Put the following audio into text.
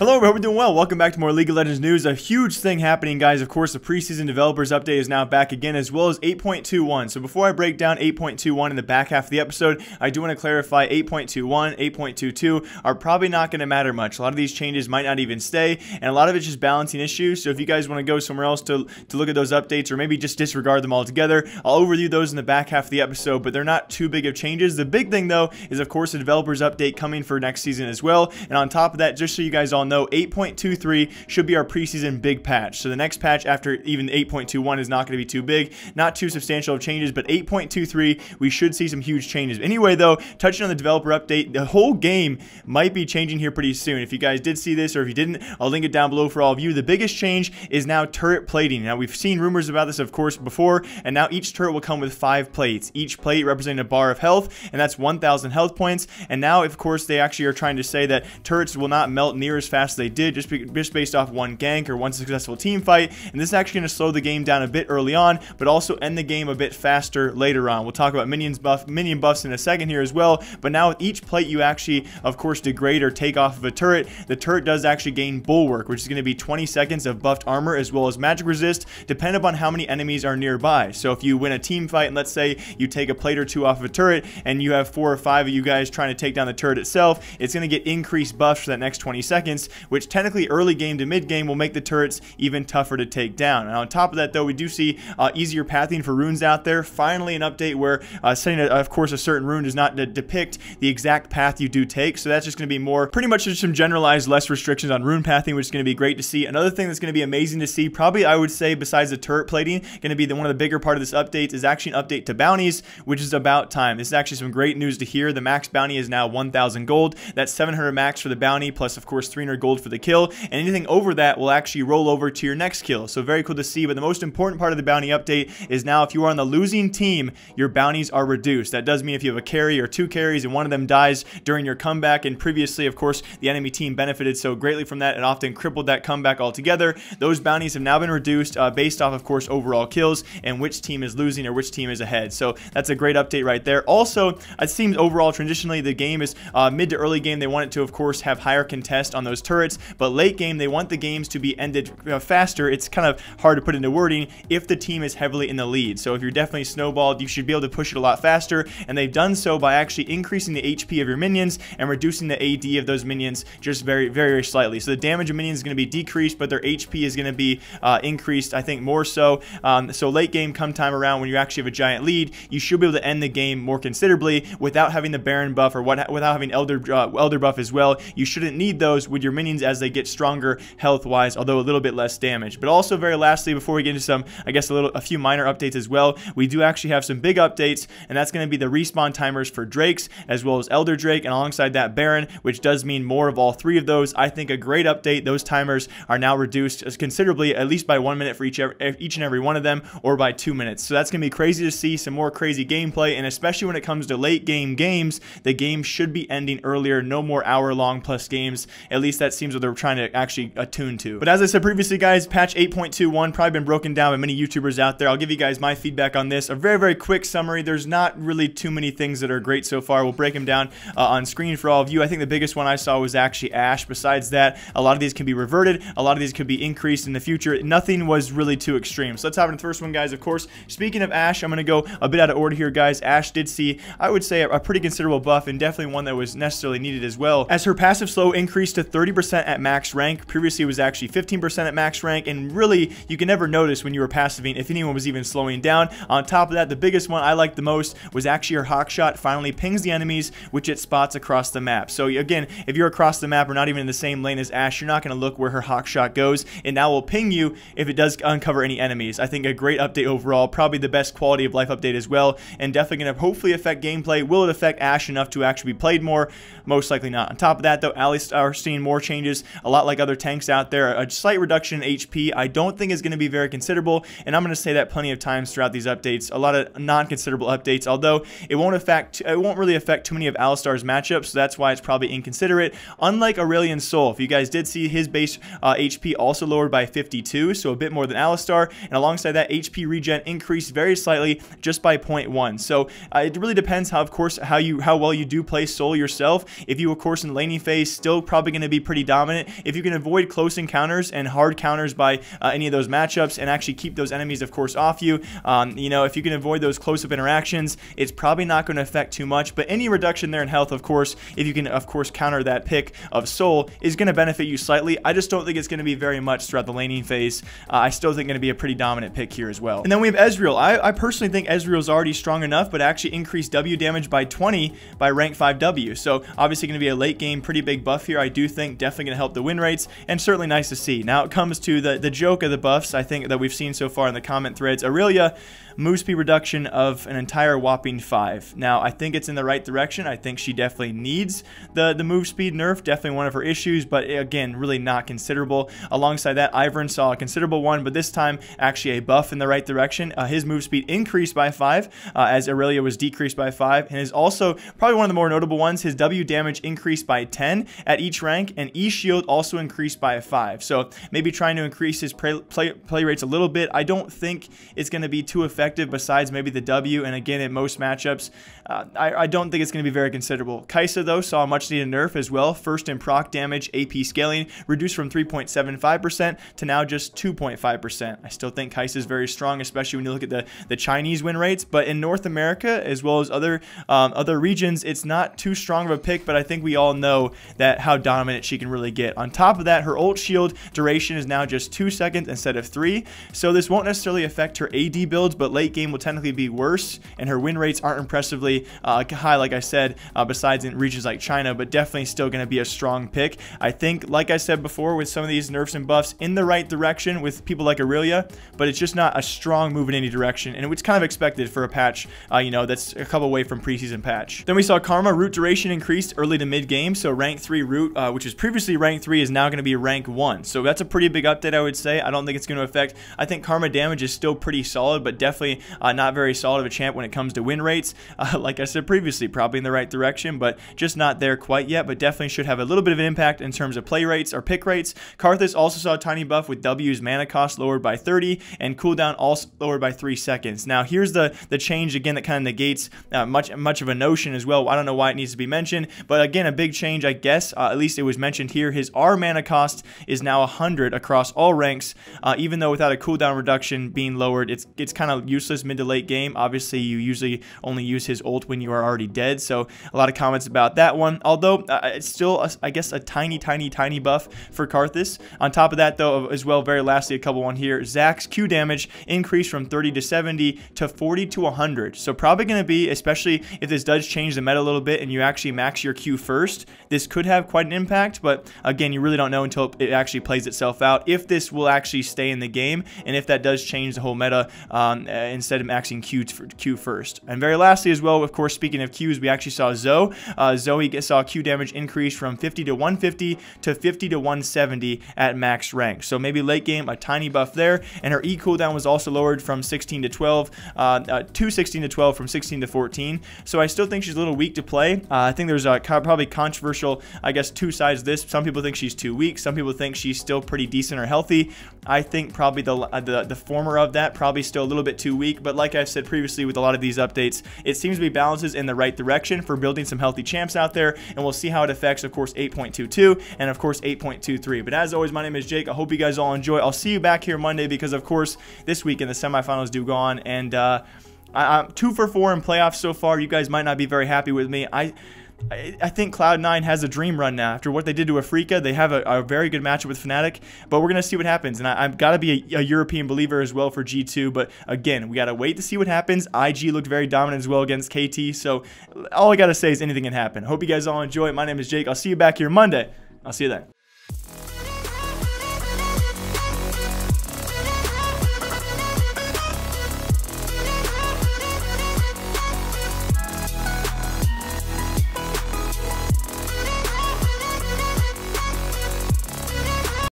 Hello, I hope you're doing well. Welcome back to more League of Legends news. A huge thing happening, guys. Of course, the preseason developers update is now back again, as well as 8.21. So before I break down 8.21 in the back half of the episode, I do want to clarify 8.21, 8.22 are probably not going to matter much. A lot of these changes might not even stay, and a lot of it's just balancing issues. So if you guys want to go somewhere else to look at those updates, or maybe just disregard them altogether, I'll overview those in the back half of the episode, but they're not too big of changes. The big thing, though, is of course the developers update coming for next season as well. And on top of that, just so you guys all know, 8.23 should be our preseason big patch. So the next patch after even 8.21 is not going to be too big, not too substantial of changes, but 8.23 we should see some huge changes. Anyway, though, touching on the developer update, the whole game might be changing here pretty soon. If you guys did see this, or if you didn't, I'll link it down below for all of you. The biggest change is now turret plating. Now, we've seen rumors about this, of course, before, and now each turret will come with 5 plates, each plate representing a bar of health, and that's 1,000 health points. And now, of course, they actually are trying to say that turrets will not melt near as fast as they did just based off one gank or one successful team fight, and this is actually going to slow the game down a bit early on, but also end the game a bit faster later on. We'll talk about minion buffs in a second here as well, but now with each plate you actually, of course, degrade or take off of a turret. The turret does actually gain bulwark, which is going to be 20 seconds of buffed armor as well as magic resist, depending upon how many enemies are nearby. So if you win a team fight, and let's say you take a plate or 2 off of a turret, and you have 4 or 5 of you guys trying to take down the turret itself, it's going to get increased buffs for that next 20 seconds, which technically early game to mid game will make the turrets even tougher to take down. And on top of that, though, we do see easier pathing for runes out there. Finally, an update where setting, of course, a certain rune does not depict the exact path you do take. So that's just going to be more, pretty much just some generalized, less restrictions on rune pathing, which is going to be great to see. Another thing that's going to be amazing to see, probably I would say besides the turret plating, going to be one of the bigger part of this update is actually an update to bounties, which is about time. This is actually some great news to hear. The max bounty is now 1,000 gold. That's 700 max for the bounty, plus of course 300 gold for the kill, and anything over that will actually roll over to your next kill. So very cool to see. But the most important part of the bounty update is now if you are on the losing team, your bounties are reduced. That does mean if you have a carry or 2 carries and one of them dies during your comeback, and previously of course the enemy team benefited so greatly from that and often crippled that comeback altogether, those bounties have now been reduced based off of course overall kills and which team is losing or which team is ahead. So that's a great update right there. Also, it seems overall traditionally the game is mid to early game they want it to of course have higher contest on those turrets, but late game they want the games to be ended faster. It's kind of hard to put into wording if the team is heavily in the lead. So if you're definitely snowballed, you should be able to push it a lot faster, and they've done so by actually increasing the HP of your minions and reducing the AD of those minions just very slightly. So the damage of minions is going to be decreased, but their HP is going to be increased, I think, more so. So late game come time around when you actually have a giant lead, you should be able to end the game more considerably without having the Baron buff or without having Elder buff as well. You shouldn't need those with your minions as they get stronger health wise, although a little bit less damage. But also very lastly, before we get into some, I guess a few minor updates as well, we do actually have some big updates, and that's going to be the respawn timers for Drakes as well as Elder Drake, and alongside that Baron, which does mean more of all 3 of those. I think a great update. Those timers are now reduced considerably, at least by 1 minute for each and every one of them, or by 2 minutes. So that's going to be crazy to see some more crazy gameplay, and especially when it comes to late game games, the game should be ending earlier. No more hour-long plus games. At least that seems what they're trying to actually attune to. But as I said previously, guys, patch 8.21 probably been broken down by many YouTubers out there. I'll give you guys my feedback on this. A very quick summary. There's not really too many things that are great so far. We'll break them down on screen for all of you. I think the biggest one I saw was actually Ashe. Besides that, a lot of these can be reverted. A lot of these could be increased in the future. Nothing was really too extreme. So let's hop into the first one, guys. Of course, speaking of Ashe, I'm going to go a bit out of order here, guys. Ashe did see, I would say, a pretty considerable buff, and definitely one that was necessarily needed as well, as her passive slow increased to 30% at max rank. Previously, it was actually 15% at max rank, and really, you can never notice when you were passiving if anyone was even slowing down. On top of that, the biggest one I liked the most was actually her hawk shot finally pings the enemies, which it spots across the map. So again, if you're across the map or not even in the same lane as Ashe, you're not going to look where her hawk shot goes, and now will ping you if it does uncover any enemies. I think a great update overall, probably the best quality of life update as well, and definitely going to hopefully affect gameplay. Will it affect Ashe enough to actually be played more? Most likely not. On top of that, though, Alistar seeing more changes, a lot like other tanks out there. A slight reduction in HP I don't think is going to be very considerable, and I'm going to say that plenty of times throughout these updates. A lot of non-considerable updates, although it won't really affect too many of Alistar's matchups, so that's why it's probably inconsiderate. Unlike Aurelion Sol, if you guys did see, his base HP also lowered by 52, so a bit more than Alistar, and alongside that, HP regen increased very slightly, just by 0.1. So it really depends, of course, how well you do play Sol yourself. If you, of course, in the laning phase, still probably going to be pretty dominant. If you can avoid close encounters and hard counters by any of those matchups and actually keep those enemies, of course, off you, if you can avoid those close-up interactions, it's probably not going to affect too much. But any reduction there in health, of course, if you can, of course, counter that pick of Soul, is going to benefit you slightly. I just don't think it's going to be very much throughout the laning phase. I still think going to be a pretty dominant pick here as well. And then we have Ezreal. I personally think Ezreal is already strong enough, but actually increased W damage by 20 by rank 5W. So obviously going to be a late game, pretty big buff here. I do think definitely going to help the win rates, and certainly nice to see. Now it comes to the joke of the buffs, I think, that we've seen so far in the comment threads. Aurelia, move speed reduction of an entire whopping 5. Now, I think it's in the right direction. I think she definitely needs the move speed nerf, definitely one of her issues, but again, really not considerable. Alongside that, Ivern saw a considerable one, but this time actually a buff in the right direction. His move speed increased by 5 as Aurelia was decreased by 5, and is also probably one of the more notable ones. His W damage increased by 10 at each rank, and E shield also increased by 5. So maybe trying to increase his play rates a little bit. I don't think it's going to be too effective besides maybe the W, and again, in most matchups, I don't think it's going to be very considerable. Kai'Sa, though, saw a much needed nerf as well. First in proc damage, AP scaling reduced from 3.75% to now just 2.5%. I still think Kai'Sa is very strong, especially when you look at the Chinese win rates, but in North America as well as other regions, it's not too strong of a pick, but I think we all know that how dominant she can really get. On top of that, her ult shield duration is now just 2 seconds instead of 3, so this won't necessarily affect her AD builds, but late game will technically be worse, and her win rates aren't impressively high, like I said, besides in regions like China, but definitely still going to be a strong pick. I think, like I said before, with some of these nerfs and buffs, in the right direction with people like Aurelia, but it's just not a strong move in any direction, and it's kind of expected for a patch, that's a couple away from preseason patch. Then we saw Karma root duration increased early to mid game, so rank 3 root, which was previously rank 3, is now going to be rank 1, so that's a pretty big update, I would say. I don't think it's going to affect. I think Karma damage is still pretty solid, but definitely not very solid of a champ when it comes to win rates. Like I said previously, probably in the right direction, but just not there quite yet, but definitely should have a little bit of an impact in terms of play rates or pick rates. Karthus also saw a tiny buff with W's mana cost lowered by 30 and cooldown also lowered by 3 seconds. Now here's the change again that kind of negates much of a notion as well. I don't know why it needs to be mentioned, but again, a big change, I guess. At least it was mentioned here. His R mana cost is now 100 across all ranks, even though without a cooldown reduction being lowered, it's kind of useless mid to late game. Obviously, you usually only use his ult when you are already dead, so a lot of comments about that one, although it's still, I guess, a tiny buff for Karthus. On top of that, though, as well, very lastly, a couple one here, Zax's Q damage increased from 30 to 70 to 40 to 100, so probably going to be, especially if this does change the meta a little bit and you actually max your Q first, this could have quite an impact, but again, you really don't know until it actually plays itself out if this will actually stay in the game, and if that does change the whole meta instead of maxing Q first. And very lastly as well, of course, speaking of Qs, we actually saw Zoe. Zoe saw Q damage increase from 50 to 150 to 50 to 170 at max rank. So maybe late game, a tiny buff there. And her E cooldown was also lowered from 16 to 12, to 16 to 12 from 16 to 14. So I still think she's a little weak to play. I think there's probably controversial, I guess, two sides to this. Some people think she's too weak. Some people think she's still pretty decent or healthy. I think probably the former of that, probably still a little bit too weak. But like I've said previously with a lot of these updates, it seems to be balances in the right direction for building some healthy champs out there. And we'll see how it affects, of course, 8.22 and, of course, 8.23. But as always, my name is Jake. I hope you guys all enjoy. I'll see you back here Monday because, of course, this weekend the semifinals do go on. And I'm 2 for 4 in playoffs so far. You guys might not be very happy with me. I think Cloud9 has a dream run now. After what they did to Afrika, they have a very good matchup with Fnatic, but we're going to see what happens. And I've got to be a European believer as well for G2, but again, we got to wait to see what happens. IG looked very dominant as well against KT, so all I got to say is anything can happen. Hope you guys all enjoy. My name is Jake. I'll see you back here Monday. I'll see you then.